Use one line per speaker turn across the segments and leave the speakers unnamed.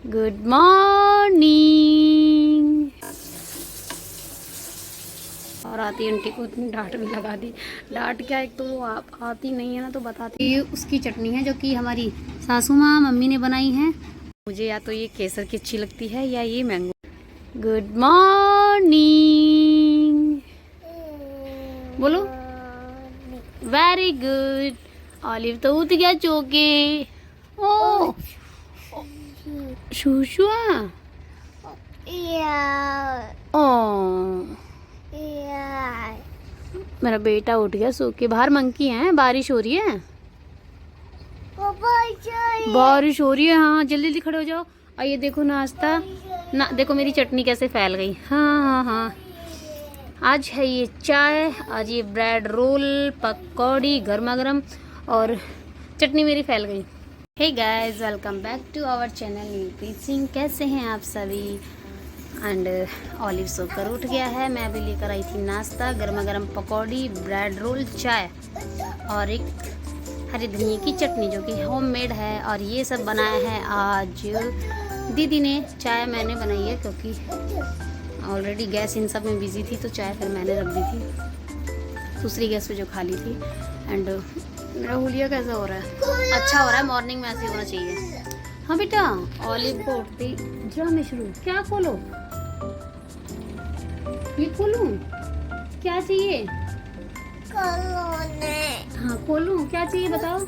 Good morning. और आती aunty को इतनी डांट भी लगा दी। डांट क्या, एक तो वो आती नहीं है ना तो बताती। ये उसकी चटनी है जो कि हमारी सासू माँ मम्मी ने बनाई है। मुझे या तो ये केसर की अच्छी लगती है या ये मैंगो। गुड मॉर्निंग बोलो। Very good. ऑलिव तो उठ गया चौके। ओ शूशुआ। ओ मेरा बेटा उठ गया सो के। बाहर मंकी है, बारिश हो रही है। बारिश हो रही है, हाँ जल्दी जल्दी खड़े हो जाओ। और ये देखो नाश्ता ना, देखो मेरी चटनी कैसे फैल गई। हाँ हाँ हाँ, आज है ये चाय, आज ये ब्रेड रोल, पकौड़ी गर्मा गर्म और चटनी मेरी फैल गई। Hey guys, welcome back to our channel Neelpreet Singh. कैसे हैं आप सभी? एंड ऑलिव सोकर उठ गया है। मैं अभी लेकर आई थी नाश्ता, गर्मा गर्म पकौड़ी, ब्रेड रोल, चाय और एक हरी धनिया की चटनी जो कि होममेड है। और ये सब बनाया है आज दीदी ने। चाय मैंने बनाई है क्योंकि ऑलरेडी गैस इन सब में बिजी थी, तो चाय फिर मैंने रख दी थी दूसरी गैस पे जो खाली थी। एंड मेरा हुलिया कैसा हो रहा है? अच्छा हो रहा है। मॉर्निंग में ऐसे होना चाहिए। हाँ बेटा, ऑलिव को उठती ड्रामे शुरू। क्या खोलो? ये खोलूं? क्या चाहिए? हाँ खोलूं? क्या चाहिए बताओ?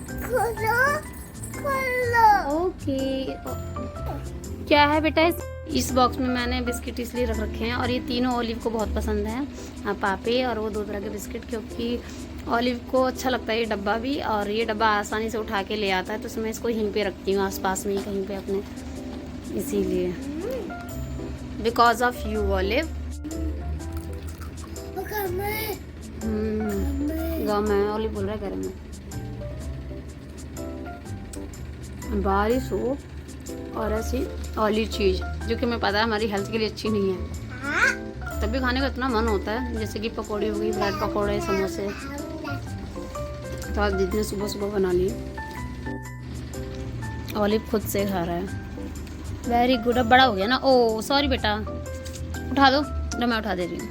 ओके। क्या है बेटा इस बॉक्स में? मैंने बिस्किट इसलिए रख रखे हैं और ये तीनों ऑलिव को बहुत पसंद है। पापे और वो 2 तरह के बिस्किट, क्योंकि ऑलिव को अच्छा लगता है ये डब्बा भी। और ये डब्बा आसानी से उठा के ले आता है, तो मैं इसको यहीं पे रखती हूँ आसपास में ही कहीं पे अपने, इसीलिए। Because of you olive. गाँव में ऑलिव बोल रहा है घर में। बारिश हो और ऐसी ऑयली चीज़ जो कि मैं पता है हमारी हेल्थ के लिए अच्छी नहीं है, तब भी खाने का इतना मन होता है। जैसे कि पकौड़ी हो गई, ब्रेड पकौड़े, समोसे, तो आज दीदी ने सुबह सुबह बना लिए। ऑलिव खुद से खा रहा है। Very good. अब बड़ा हो गया ना। ओ सॉरी बेटा, उठा दो ना, मैं उठा दे रही हूँ।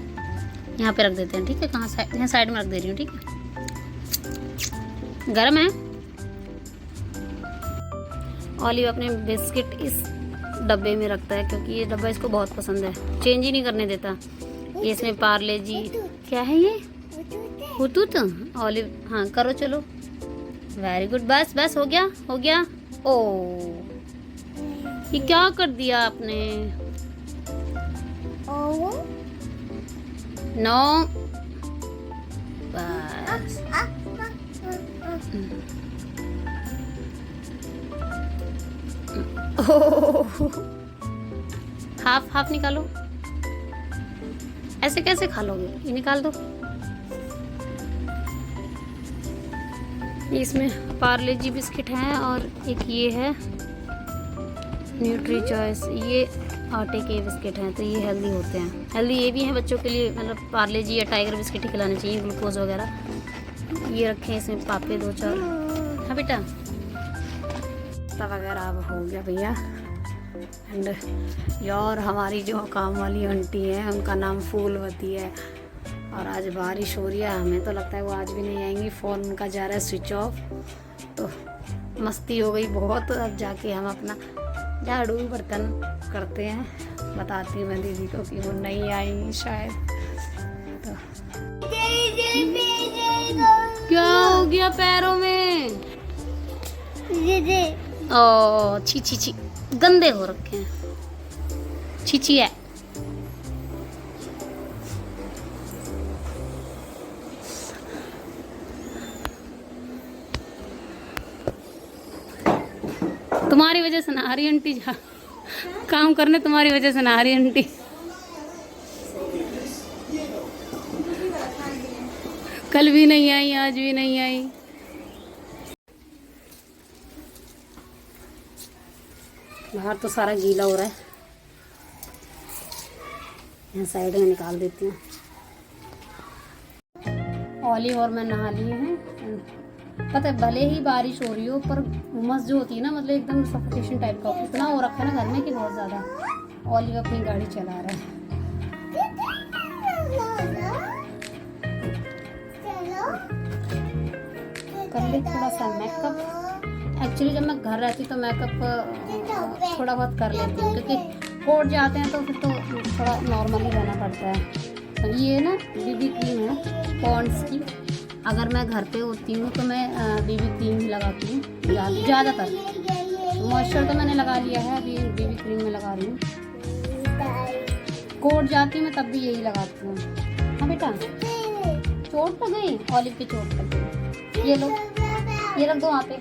यहाँ पे रख देते हैं, ठीक है? कहाँ? यहाँ साइड में रख दे रही हूँ, ठीक है? गर्म है। ऑलिव अपने बिस्किट इस डब्बे में रखता है क्योंकि ये डब्बा इसको बहुत पसंद है, चेंज ही नहीं करने देता। ये इसमें पार्ले जी, क्या है ये? हुतूत। ऑलिव हाँ करो, चलो। Very good. बस बस, हो गया हो गया। ओ ये क्या कर दिया आपने? नो बस। हाफ हाफ निकालो। ऐसे कैसे खा लोगे? ये निकाल दो। इसमें पार्ले जी बिस्किट हैं और एक ये है न्यूट्री चॉइस। ये आटे के बिस्किट हैं, तो ये हेल्दी होते हैं। हेल्दी ये भी हैं बच्चों के लिए, मतलब पार्ले जी या टाइगर बिस्किट ही खिलाने चाहिए, ग्लूकोज वगैरह। ये रखे हैं इसमें पापे 2-4। हाँ बेटा, वगैरह अब हो गया भैया। एंड यार हमारी जो काम वाली आंटी है उनका नाम फूलवती है, और आज बारिश हो रही है। हमें तो लगता है वो आज भी नहीं आएंगी। फ़ोन उनका जा रहा है स्विच ऑफ, तो मस्ती हो गई बहुत। अब जाके हम अपना झाड़ू बर्तन करते हैं। बताती हूँ मैं दीदी को कि वो नहीं आएंगी शायद। तो क्या हो गया पैरों में? ओ छी छी छी, गंदे हो रखे हैं। छी छी है। तुम्हारी वजह से ना रही आंटी, जा काम करने तुम्हारी वजह से ना रही आंटी। कल भी नहीं आई, आज भी नहीं आई। बाहर तो सारा गीला हो रहा है। यहाँ साइड में निकाल देती हूँ। ऑलिव और मैं नहा लिए हैं। पता है भले ही बारिश हो रही हो पर उमस जो होती है ना, मतलब एकदम सफोकेशन टाइप का इतना हो रखा है ना घर में कि बहुत ज़्यादा। ऑलिव अपनी गाड़ी चला रहा है। कर ले थोड़ा सा मेकअप। एक्चुअली जब मैं घर रहती तो मेकअप थोड़ा बहुत कर लेती हूँ, क्योंकि कोर्ट जाते हैं तो फिर तो थोड़ा नॉर्मली रहना पड़ता है। तो ये ना बीबी क्रीम है पॉन्ड्स की। अगर मैं घर पे होती हूँ तो मैं बीबी क्रीम ही लगाती हूँ ज़्यादातर। मॉइस्चर तो मैंने लगा लिया है, अभी बीबी क्रीम में लगा रही हूँ। कोर्ट जाती हूँ मैं तब भी यही लगाती हूँ। हाँ बेटा, चोट लग गई, ऑलिव की चोट लग गई। ये लो, ये रख दो वहाँ पे।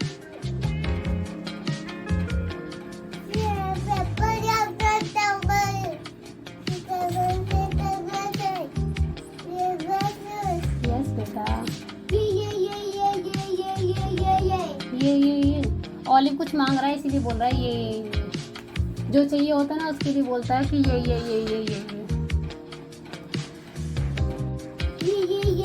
यस बेटा, ये ऑलिव कुछ मांग रहा है इसीलिए बोल रहा है ये जो चाहिए होता है ना उसके लिए बोलता है कि ये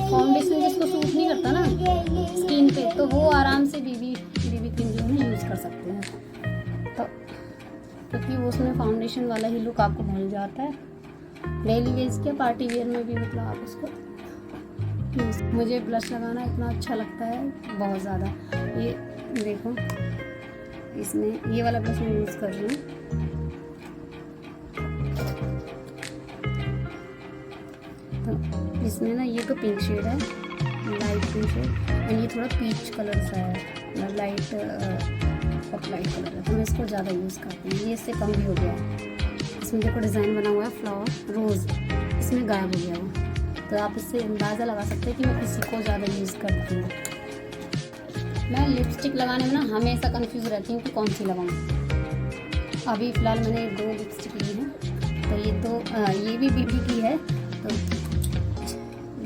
फाउंडेशन जिसको सूट नहीं करता ना स्किन पे, तो वो आराम से बीबी क्रीम जो है यूज़ कर सकते हैं। तो क्योंकि वो उसमें फाउंडेशन वाला ही लुक आपको मिल जाता है। डेली वेज के पार्टी वेयर में भी मतलब आप उसको मुझे ब्लश लगाना इतना अच्छा लगता है बहुत ज़्यादा। ये देखो, इसमें ये वाला ब्लश मैं यूज़ कर रही हूँ। तो इसमें ना ये तो पिंक शेड है, लाइट पिंक शेड, एंड ये थोड़ा पीच कलर सा है, लाइट कलर है, तो मैं इसको ज़्यादा यूज़ करती हूँ। ये इससे कम भी हो गया है। इसमें देखो डिज़ाइन बना हुआ है फ्लावर रोज़, इसमें गायब हो गया वो। तो आप इससे अंदाज़ा लगा सकते हैं कि मैं किसी को ज़्यादा यूज़ करती हूँ। मैं लिपस्टिक लगाने में ना हमेशा कंफ्यूज रहती हूँ कि कौन सी लगाऊँ। अभी फ़िलहाल मैंने 2 लिपस्टिक ली हैं। तो ये तो ये भी बीबी की है, तो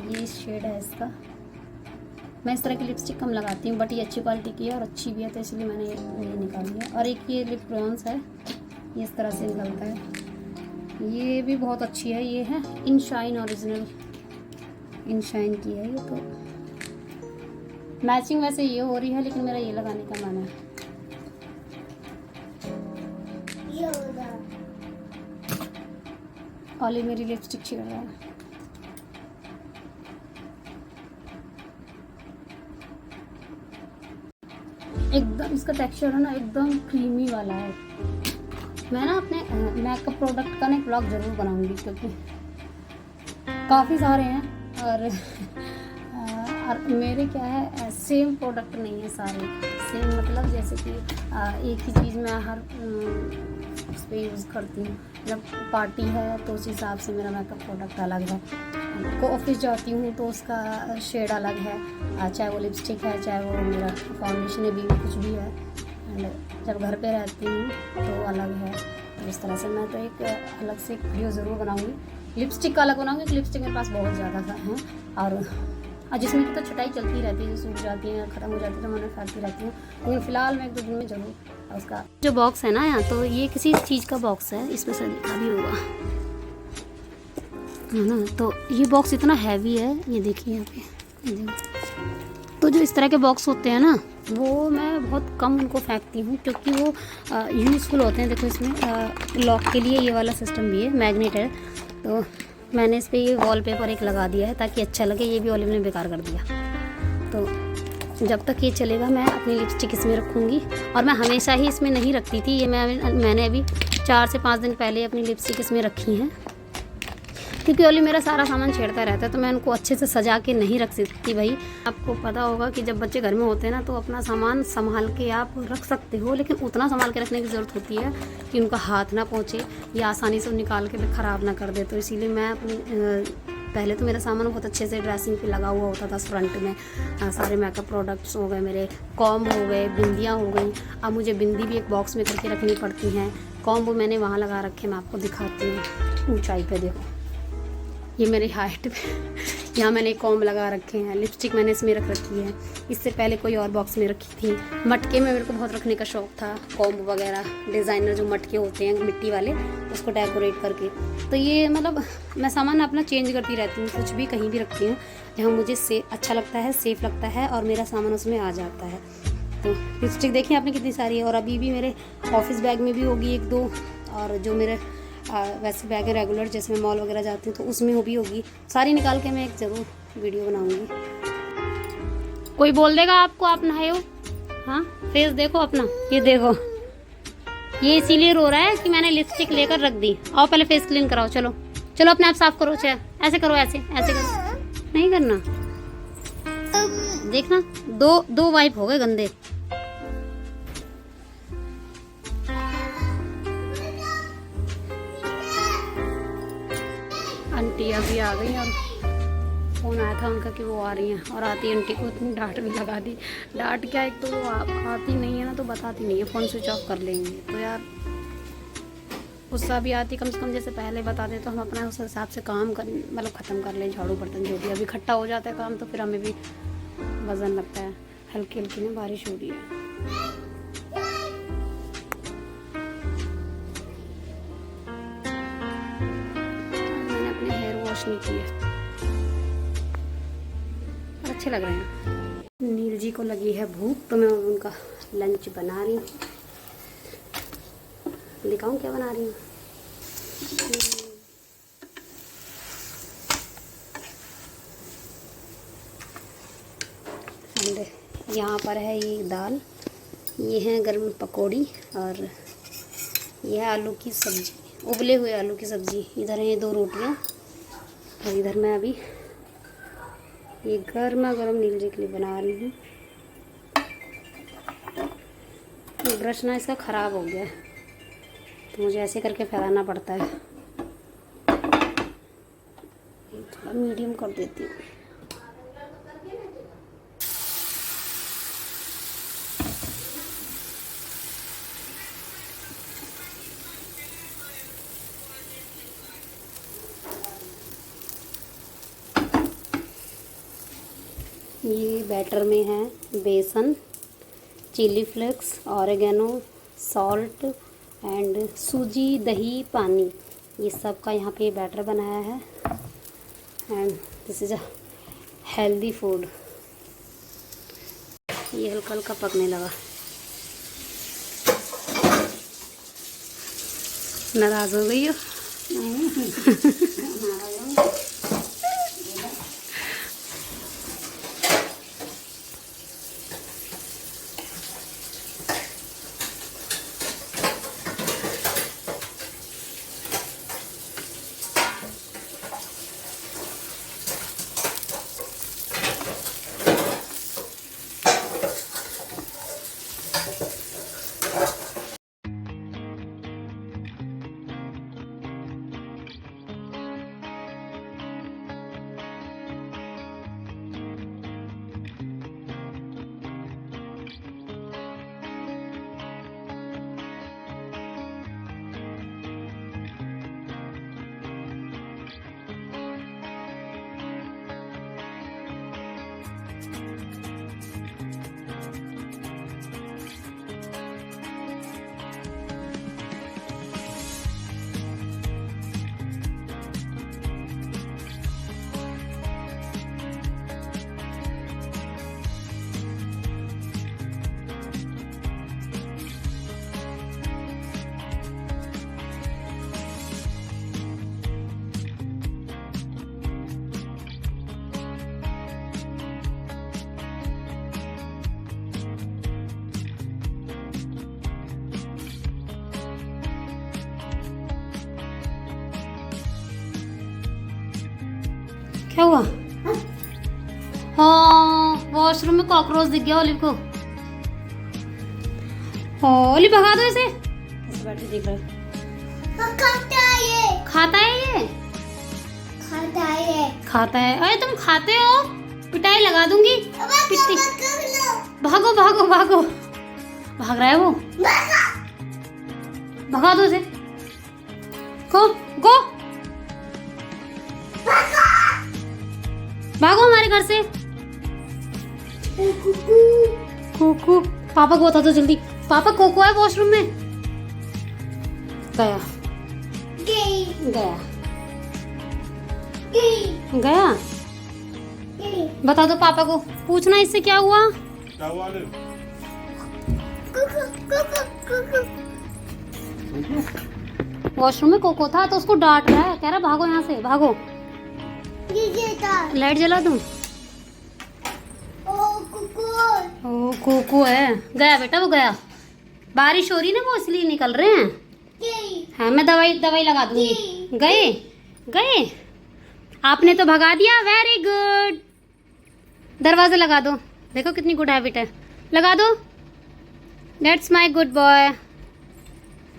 ये शेड है इसका। मैं इस तरह की लिपस्टिक कम लगाती हूँ, बट ये अच्छी क्वालिटी की है और अच्छी भी है, तो इसलिए मैंने ये निकाल लिया। और एक ये लिप ग्लॉस है, ये इस तरह से निकलता है, ये भी बहुत अच्छी है। ये है इनशाइन ओरिजिनल, इनशाइन की है ये। तो मैचिंग वैसे ये हो रही है, लेकिन मेरा ये लगाने का मन है। ऑलिव मेरी लिपस्टिक छिड़ रहा है। एकदम इसका टेक्सचर है ना एकदम क्रीमी वाला है। मैं ना अपने मेकअप प्रोडक्ट का ना एक ब्लॉग ज़रूर बनाऊंगी, क्योंकि काफ़ी सारे हैं और मेरे क्या है सेम प्रोडक्ट नहीं है सारे। सेम मतलब जैसे कि एक ही चीज़ मैं हर उस पर यूज़ करती हूँ। जब पार्टी है तो उस हिसाब से मेरा मेकअप प्रोडक्ट अलग है। को ऑफिस जाती हूँ तो उसका शेड अलग है, चाहे वो लिपस्टिक है, चाहे वो मेरा फाउंडेशन है, बीबी कुछ भी है। एंड जब घर पे रहती हूँ तो अलग है। तो इस तरह से मैं तो एक अलग से एक वीडियो ज़रूर बनाऊँगी। लिपस्टिक का अलग बनाऊँगी, लिपस्टिक मेरे पास बहुत ज़्यादा है और जिसमें की तो छटाई चलती रहती है, जो सूख जाती है ख़त्म हो जाती है तो मैं फेंकती रहती हूँ। लेकिन फ़िलहाल मैं 1-2 दिन में ज़रूर उसका जो बॉक्स है ना यहाँ, तो ये किसी चीज़ का बॉक्स है, इसमें से लिखा भी होगा है ना। तो ये बॉक्स इतना हैवी है, ये देखिए यहाँ पे, ये देखो। तो जो इस तरह के बॉक्स होते हैं ना, वो मैं बहुत कम उनको फेंकती हूँ, क्योंकि वो यूज़फुल होते हैं। देखो इसमें लॉक के लिए ये वाला सिस्टम भी है, मैग्नेट है। तो मैंने इस पर ये वॉलपेपर एक लगा दिया है ताकि अच्छा लगे। ये भी ऑलिव ने बेकार कर दिया। तो जब तक ये चलेगा मैं अपनी लिपस्टिक इसमें रखूँगी। और मैं हमेशा ही इसमें नहीं रखती थी, ये मैंने अभी 4 से 5 दिन पहले अपनी लिपस्टिक इसमें रखी हैं, क्योंकि ऑलिव मेरा सारा सामान छेड़ता रहता है, तो मैं उनको अच्छे से सजा के नहीं रख सकती। भाई आपको पता होगा कि जब बच्चे घर में होते हैं ना, तो अपना सामान संभाल के आप रख सकते हो, लेकिन उतना संभाल के रखने की ज़रूरत होती है कि उनका हाथ ना पहुँचे या आसानी से निकाल के ख़राब ना कर दे। तो इसीलिए मैं अपनी पहले तो मेरा सामान बहुत अच्छे से ड्रेसिंग पे लगा हुआ होता था फ्रंट में। सारे मेकअप प्रोडक्ट्स हो गए, मेरे कॉम्ब हो गए, बिंदियाँ हो गई। अब मुझे बिंदी भी एक बॉक्स में करके रखनी पड़ती हैं। कॉम्ब मैंने वहाँ लगा रखे, मैं आपको दिखाती हूँ ऊँचाई पे। देखो ये मेरी हाइट पे
यहाँ मैंने कॉम्ब लगा रखे हैं, लिपस्टिक मैंने इसमें रख रखी है। इससे पहले कोई और बॉक्स में रखी थी। मटके में मेरे को बहुत रखने का शौक़ था, कॉम्ब वगैरह, डिज़ाइनर जो मटके होते हैं मिट्टी वाले, उसको डेकोरेट करके। तो ये मतलब मैं सामान अपना चेंज करती रहती हूँ, कुछ भी कहीं भी रखती हूँ जहाँ मुझे अच्छा लगता है, सेफ़ लगता है और मेरा सामान उसमें आ जाता है। तो लिपस्टिक देखिए आपने कितनी सारी है, और अभी भी मेरे ऑफिस बैग में भी होगी 1-2, और जो मेरे वैसे बैग है रेगुलर, जैसे मैं मॉल वगैरह जाती हूँ तो उसमें भी होगी। सारी निकाल के मैं एक ज़रूर वीडियो बनाऊंगी। कोई बोल देगा आपको आप नहाए हो? हाँ, फेस देखो अपना, ये देखो, ये इसीलिए रो रहा है कि मैंने लिपस्टिक लेकर रख दी। आओ पहले फेस क्लीन कराओ, चलो चलो अपने आप साफ करो। चाहे ऐसे करो, ऐसे ऐसे करो, नहीं करना। देखना, दो वाइप हो गए गंदे। आंटी अभी आ गई और फ़ोन आया था उनका कि वो आ रही हैं, और आती आंटी को इतनी डांट भी लगा दी। डांट क्या, एक तो वो आती नहीं है ना, तो बताती नहीं है, फ़ोन स्विच ऑफ कर लेंगे। तो यार गुस्सा भी आती, कम से कम जैसे पहले बता दे तो हम अपना उस हिसाब से काम कर, मतलब ख़त्म कर लें, झाड़ू बर्तन जो भी। अभी इकट्ठा हो जाता है काम तो फिर हमें भी वजन लगता है। हल्की हल्की ना बारिश हो रही है। मैंने अपने हेयर वॉश नहीं किया, अच्छे लग रहे हैं। नील जी को लगी है भूख, तो मैं उनका लंच बना रही हूँ। दिखाऊं क्या बना रही हूँ? यहाँ पर है ये दाल, ये है गर्म पकौड़ी, और ये है आलू की सब्जी, उबले हुए आलू की सब्जी। इधर है ये 2 रोटियाँ, और इधर मैं अभी ये गर्मा गर्म नील जी के लिए बना रही हूँ। ये ब्रश ना इसका ख़राब हो गया है, तो मुझे ऐसे करके फैलाना पड़ता है। थोड़ा मीडियम कर देती हूँ। ये बैटर में है बेसन, chilli flakes, oregano, salt and सूजी, दही, पानी, ये सब का यहाँ पे बैटर बनाया है। And this is a healthy food. ये हल्का हल्का पकने लगा। नाराज़ हो गई हो? क्या हुआ? हाँ, वॉशरूम में कॉकरोच दिख गया ओलिव को। ओलिव भगा दो इसे। ऐसे बैठे देख रहे। खाता है ये। खाता है ये। खाता है। खाता है। अरे तुम खाते हो? पिटाई लगा दूंगी। पिट्टी। भागो भागो भागो। भाग रहा है वो। भगा दो इसे। गो गो।
भागो हमारे घर से। कोको, पापा को बता दो जल्दी। पापा कोको है वॉशरूम में। गया गया गया। बता दो पापा को, पूछना इससे क्या हुआ। वॉशरूम में कोको था तो उसको डांट रहा है, कह रहा भागो यहाँ से भागो। लाइट जला दूं। ओ कोको है। गया बेटा वो गया। बारिश हो रही ना वो इसलिए निकल रहे हैं। हाँ मैं दवाई लगा दूंगी। गए गए। आपने तो भगा दिया, वेरी गुड। दरवाजा लगा दो, देखो कितनी गुड हैबिट है। लगा दो, दैट्स माय गुड बॉय।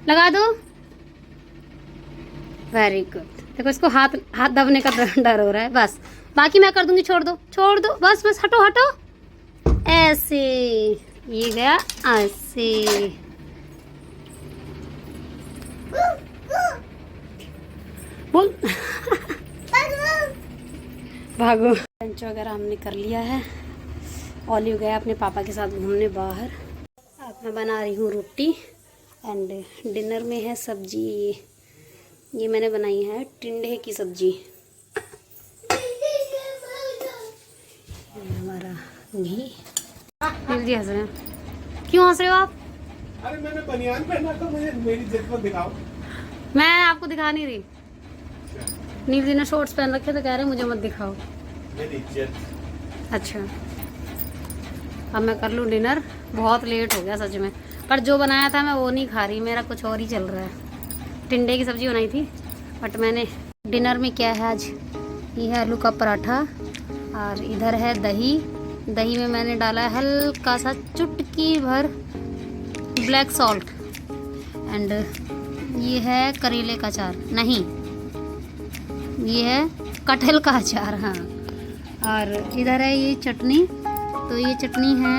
लगा दो, वेरी गुड। देखो इसको हाथ दबने का डर हो रहा है। बस बाकी मैं कर दूंगी, छोड़ दो बस बस। हटो हटो, ऐसे। ये गया ऐसे। बोल भागो। लंच वगैरह हमने कर लिया है। ऑलिव गया अपने पापा के साथ घूमने बाहर। अब मैं बना रही हूँ रोटी एंड डिनर में है सब्जी। ये मैंने बनाई है टिंडे की सब्जी। हमारा घी। जल्दी हंस रहे हैं, क्यों हंस रहे हो आप?
अरे मैंने बनियान पहना तो मुझे मेरी इज्जत मत दिखाओ।
मैं आपको दिखा नहीं रही। नील जी ने शॉर्ट्स पहन रखे तो कह रहे मुझे मत दिखाओ।
मेरी इज्जत।
अच्छा, अब मैं कर लूँ डिनर। बहुत लेट हो गया सच में, पर जो बनाया था मैं वो नहीं खा रही, मेरा कुछ और ही चल रहा है। टिंडे की सब्जी बनाई थी, बट मैंने डिनर में क्या है आज, ये है आलू का पराठा और इधर है दही। दही में मैंने डाला है हल्का सा चुटकी भर ब्लैक सॉल्ट एंड ये है करेले का अचार, नहीं ये है कटहल का अचार। हाँ, और इधर है ये चटनी। तो ये चटनी है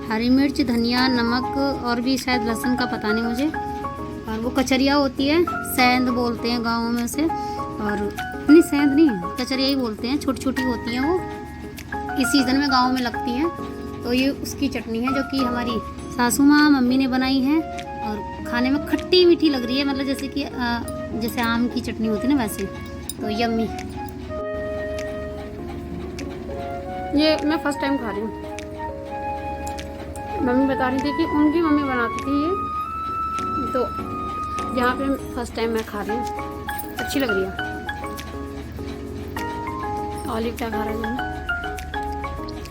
हरी मिर्च, धनिया, नमक और भी शायद लहसुन का, पता नहीं मुझे। और वो कचरिया होती है, सेंध बोलते हैं गाँव में उसे। और नहीं सेंध नहीं, कचरिया ही बोलते हैं, छोटी छोटी होती हैं वो। इस सीज़न में गाँव में लगती हैं। तो ये उसकी चटनी है जो कि हमारी सासू माँ मम्मी ने बनाई है और खाने में खट्टी मीठी लग रही है, मतलब जैसे कि जैसे आम की चटनी होती है ना वैसे। तो यम्मी। ये मैं फर्स्ट टाइम खा रही हूँ। मम्मी बता रही थी कि उनकी मम्मी बनाती थी ये, तो यहाँ पे फर्स्ट टाइम मैं खा रही हूँ। अच्छी लग रही है। ऑलिव क्या खा रहे हो?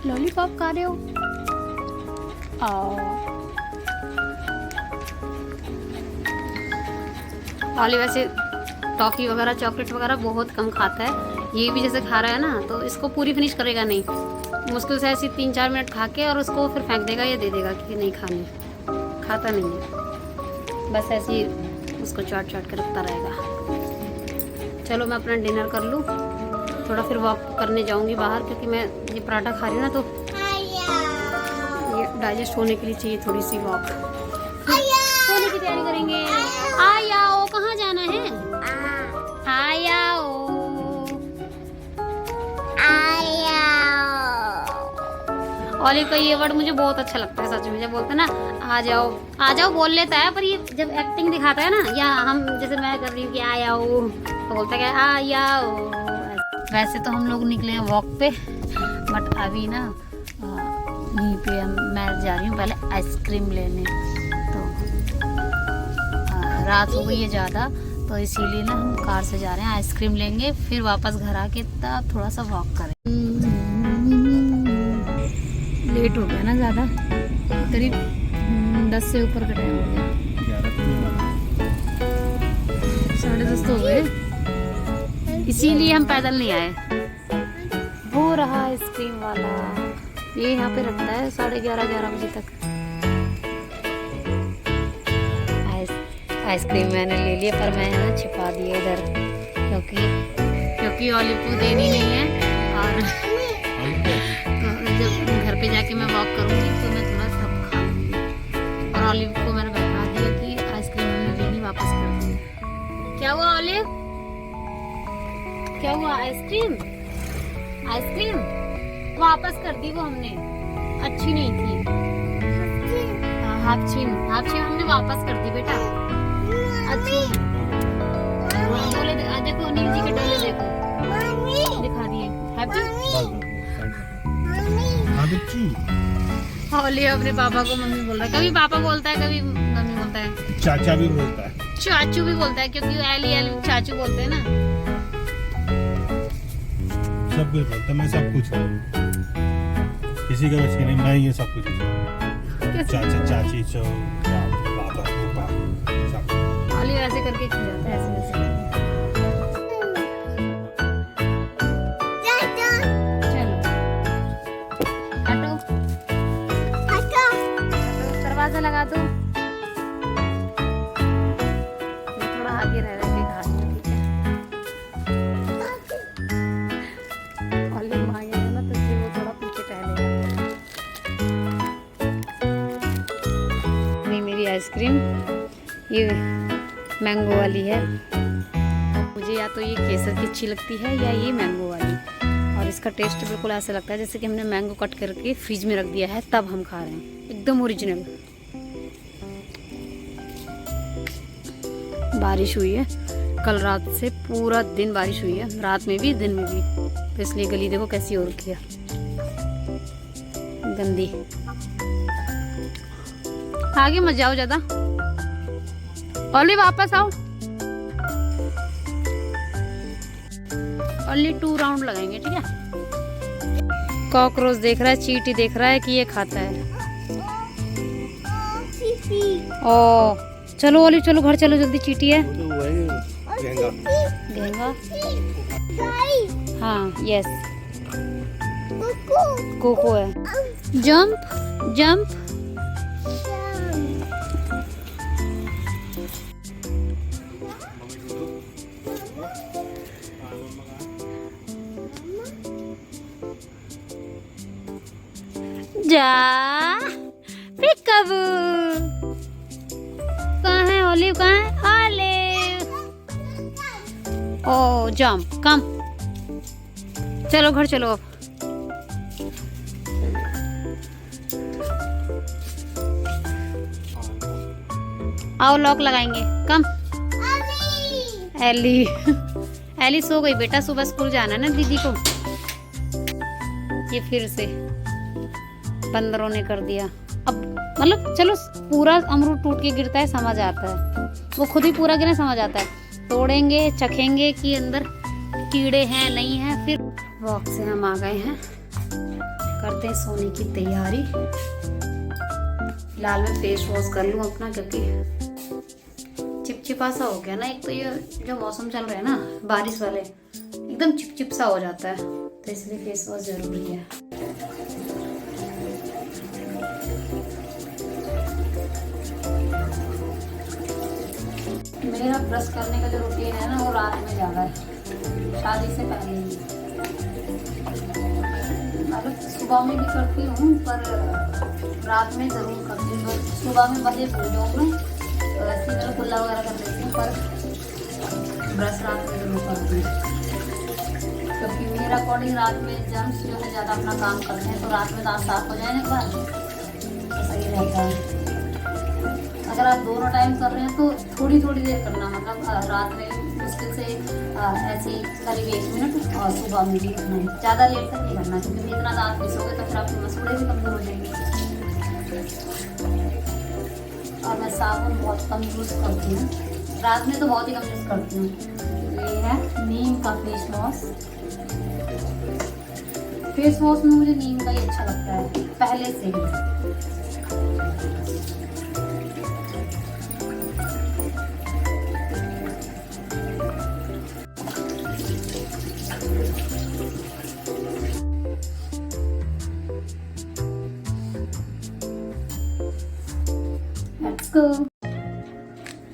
लॉलीपॉप खा रहे हो? ऑलिव वैसे टॉफ़ी वगैरह चॉकलेट वगैरह बहुत कम खाता है। ये भी जैसे खा रहा है ना, तो इसको पूरी फिनिश करेगा नहीं, मुश्किल से ऐसे 3-4 मिनट खा के और उसको फिर फेंक देगा या दे देगा कि नहीं खानी। खाता नहीं है, बस ऐसे ही उसको चाट चाट के रखता रहेगा। चलो मैं अपना डिनर कर लूँ, थोड़ा फिर वॉक करने जाऊँगी बाहर, क्योंकि मैं ये पराठा खा रही हूँ ना, तो ये डाइजेस्ट होने के लिए चाहिए थोड़ी सी वॉक। सोने की तैयारी करेंगे। आओ, कहाँ जाना है? आओ। ऑलिव का ये वर्ड मुझे बहुत अच्छा लगता है सच में। जब बोलते हैं ना आ जाओ बोल लेता है, पर ये जब एक्टिंग दिखाता है ना, या हम जैसे मैं कर रही हूँ कि आओ, तो बोलता है आओ। वैसे तो हम लोग निकले हैं वॉक पे, बट अभी ना यहीं पे मैं जा रही हूँ पहले आइसक्रीम लेने। तो रात हो गई है ज़्यादा, तो इसीलिए ना हम कार से जा रहे हैं, आइसक्रीम लेंगे, फिर वापस घर आके तब थोड़ा सा वॉक करें। लेट हो गया ना ज़्यादा, करीब 10 से ऊपर का टाइम हो गया। 10:30 तो हो गए, इसीलिए हम पैदल नहीं आए। वो रहा आइसक्रीम वाला, ये यहाँ पे रखता है 11:30 बजे तक। आइसक्रीम मैंने ले लिया, पर मैं ना छिपा दिया इधर, क्योंकि ऑलिव को देनी नहीं है। और जब घर पे जाके मैं वॉक करूँगी तो मैं थोड़ा सब खा लूँगी। और ऑलिव को मैंने बता दिया कि आइसक्रीम मैंने लेनी, वापस कर दी। क्या हुआ ऑलिव? क्या हुआ? आइसक्रीम आइसक्रीम वापस कर दी वो हमने, अच्छी नहीं थी। हाफ चीम हमने वापस कर दी बेटा, अच्छी। डोले देखो, नील जी के डोले देखो, दिखा दिए। हैप्पी होली अपने पापा को मम्मी बोल रहा है, कभी पापा बोलता है कभी मम्मी बोलता है,
चाचा भी बोलता है,
चाचू भी बोलता है, क्योंकि एली चाचू बोलते हैं ना।
सब कुछ बोलता है, मैं सब कुछ हूँ। किसी का बच्चे नहीं, मैं ये सब कुछ हूँ। चाचा चाची चो पापा पापा सब।
ओली ऐसे करके खिलाता है, ऐसे ऐसे करके। चलो हटो, दरवाजा लगा दो। ये थोड़ा आगे रह रहे घास में, ठीक है। ओली मांगेगा ना तो फिर वो थोड़ा पीछे टहलेगा। नहीं, मेरी आइसक्रीम ये मैंगो वाली है। मुझे या तो ये केसर की अच्छी लगती है या ये मैंगो वाली, और इसका टेस्ट बिल्कुल ऐसा लगता है जैसे कि हमने मैंगो कट करके फ्रिज में रख दिया है तब हम खा रहे हैं, एकदम ओरिजिनल। बारिश हुई है कल रात से, पूरा दिन बारिश हुई है, रात में भी दिन में भी, तो इसलिए गली देखो कैसी हो रखी है, गंदी। आगे मत जाओ ज्यादा, ओली वापस आओ। ओनली 2 राउंड लगाएंगे, ठीक है। कॉकरोच देख रहा है, चींटी देख रहा है कि ये खाता है। ओ चलो ओली, चलो घर चलो जल्दी, चींटी है। घेंगा, हाँ यस, कोको है। जंप जंप, जा पिकाबू, कहाँ है ओलिव, कहाँ है ओलिव? ओ जंप, कम, चलो घर चलो अब। आओ लॉक लगाएंगे, कम। एली एली सो गई बेटा, सुबह स्कूल जाना है ना दीदी को। ये फिर से बंदरों ने कर दिया। अब मतलब चलो, पूरा अमरूद टूट के गिरता है समझ आता है, वो खुद ही पूरा गिरे समझ आता है। तोड़ेंगे, चखेंगे कि अंदर कीड़े हैं नहीं हैं। फिर वॉक से हम आ गए हैं, करते हैं सोने की तैयारी। फिलहाल मैं फेस वॉश कर लूँ अपना, क्योंकि चिपचिपा सा हो गया ना। एक तो ये जो मौसम चल रहा है ना बारिश वाले, एकदम चिपचिप सा हो जाता है, तो इसलिए फेस वॉश जरूरी है। मेरा ब्रश करने का जो रूटीन है ना, वो रात में ज़्यादा है, शादी से पहले ही। मतलब सुबह में भी करती हूँ, पर रात में ज़रूर करती हूँ। सुबह में बजे भूल जाऊँ मैं, तो ऐसे ही मैं कुल्ला वगैरह कर लेती हूँ, पर ब्रश रात में जरूर करती हूँ। क्योंकि मेरा अकॉर्डिंग रात में जर्म्स जो है ज़्यादा अपना काम करते हैं, तो रात में दांत साफ हो जाने के बाद तो सही रहता है। अगर आप दोनों टाइम कर रहे हैं तो थोड़ी थोड़ी देर करना, मतलब रात में मुश्किल से ऐसे करीब 1 मिनट, और सुबह में भी करना है, ज़्यादा लेट तक नहीं करना, क्योंकि इतना दांत पिसोगे तो फिर आपके मसूड़े भी कमज़ोर हो जाएंगे। और मैं साबुन बहुत कम यूज़ करती हूँ, रात में तो बहुत ही कम यूज़ करती हूँ। ये है नीम का फेस वॉश। फेस वॉश में मुझे नीम का ही अच्छा लगता है पहले से ही।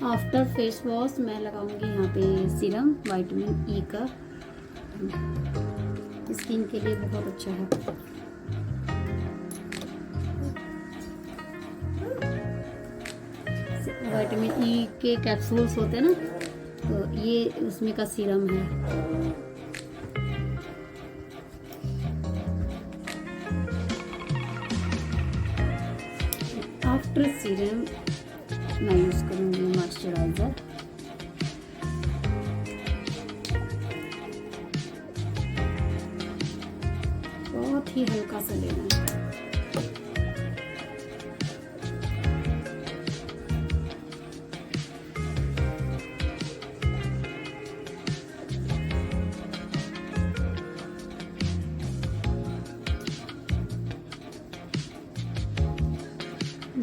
आफ्टर फेस वॉश मैं लगाऊंगी यहाँ पे सीरम विटामिन ई का, स्किन के लिए बहुत अच्छा है। विटामिन ई के कैप्सूल्स होते हैं ना, तो ये उसमें का सीरम है।
ट्रिस सीरम मैं यूज़ करूँगी, मॉइस्चराइज़र। बहुत ही हल्का सा लेना है।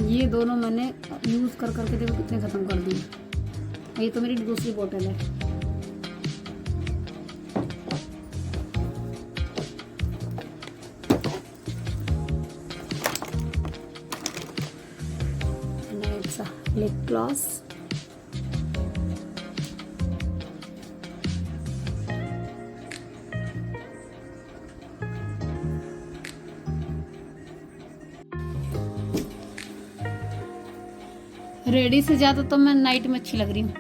ये दोनों मैंने यूज़ कर करके देखो कितने ख़त्म कर दिए। ये तो मेरी दूसरी बोतल है। लिप ग्लॉस, रेडी से ज़्यादा तो मैं नाइट में अच्छी लग रही हूँ।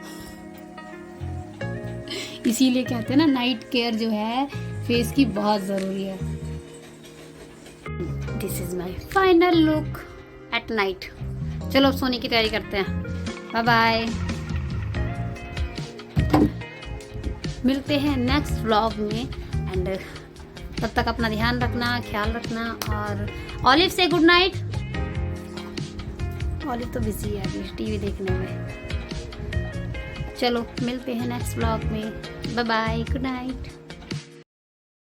इसीलिए कहते हैं ना, नाइट केयर जो है फेस की बहुत ज़रूरी है। This is my final look at night. चलो अब सोने की तैयारी करते हैं। बाय बाय, मिलते हैं नेक्स्ट व्लॉग में। एंड तब तक अपना ध्यान रखना, ख्याल रखना। और ऑलिव से गुड नाइट। ऑलिव तो बिजी है अभी टीवी देखने में। चलो मिलते हैं नेक्स्ट व्लॉग में। Bye bye, good night.